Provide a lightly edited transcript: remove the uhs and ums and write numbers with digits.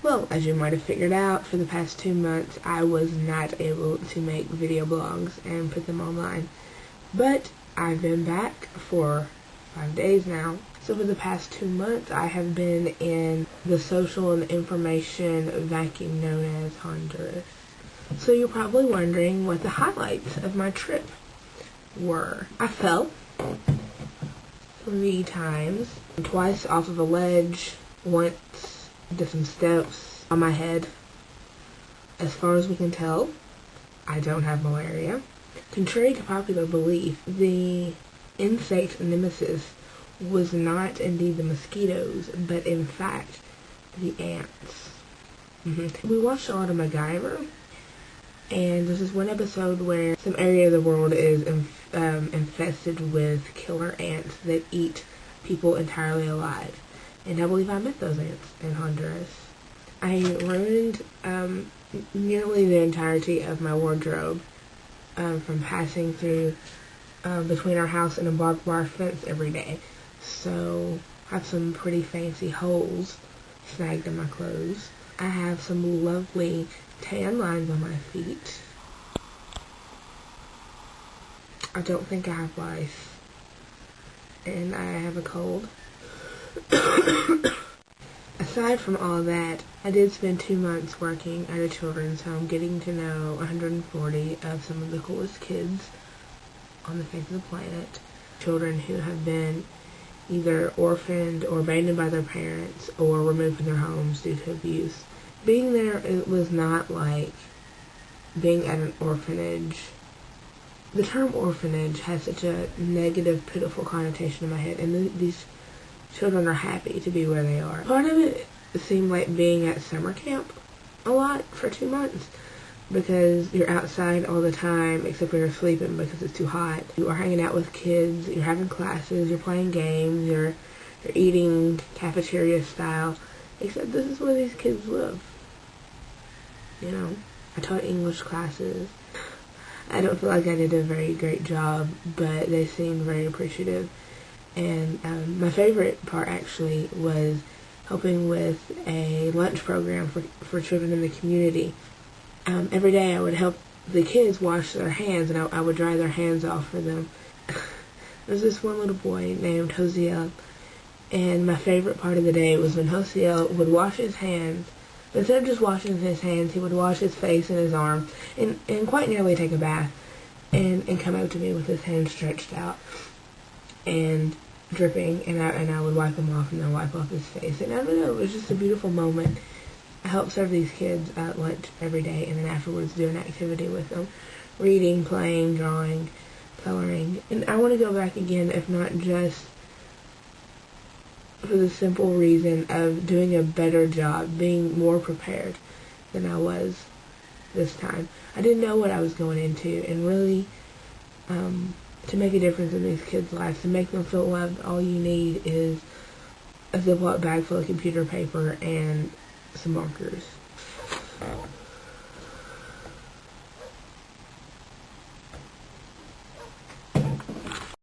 Well, as you might have figured out, for the past 2 months I was not able to make video blogs and put them online. But I've been back for 5 days now. So for the past 2 months I have been in the social and information vacuum known as Honduras. So you're probably wondering what the highlights of my trip were. I fell 3 times, twice off of a ledge, once did some steps on my head. As far as we can tell, I don't have malaria. Contrary to popular belief, the insect nemesis was not indeed the mosquitoes, but in fact the ants. We watched a lot of MacGyver, and there's this one episode where some area of the world is infested with killer ants that eat people entirely alive. And I believe I met those ants in Honduras. I ruined nearly the entirety of my wardrobe from passing through between our house and a barbed wire fence every day. So I have some pretty fancy holes snagged in my clothes. I have some lovely tan lines on my feet. I don't think I have lice. And I have a cold. Aside from all that, I did spend 2 months working at a children's home, getting to know 140 of some of the coolest kids on the face of the planet. Children who have been either orphaned or abandoned by their parents or removed from their homes due to abuse. Being there, it was not like being at an orphanage. The term orphanage has such a negative, pitiful connotation in my head, and these children are happy to be where they are. Part of it seemed like being at summer camp a lot for 2 months, because you're outside all the time except when you're sleeping because it's too hot. You are hanging out with kids, you're having classes, you're playing games, you're eating cafeteria style, except this is where these kids live. You know, I taught English classes. I don't feel like I did a very great job, but they seemed very appreciative. And my favorite part actually was helping with a lunch program for children in the community. Every day I would help the kids wash their hands, and I would dry their hands off for them. There's this one little boy named Josiel, and my favorite part of the day was when Josiel would wash his hands. Instead of just washing his hands, he would wash his face and his arm, and quite nearly take a bath, and come up to me with his hands stretched out and dripping, and I would wipe them off and then wipe off his face. And I don't know, it was just a beautiful moment. I help serve these kids at lunch every day, and then afterwards do an activity with them. Reading, playing, drawing, coloring. And I want to go back again, if not just for the simple reason of doing a better job, being more prepared than I was this time. I didn't know what I was going into, and really, to make a difference in these kids' lives, to make them feel loved, all you need is a Ziploc bag full of computer paper and some markers.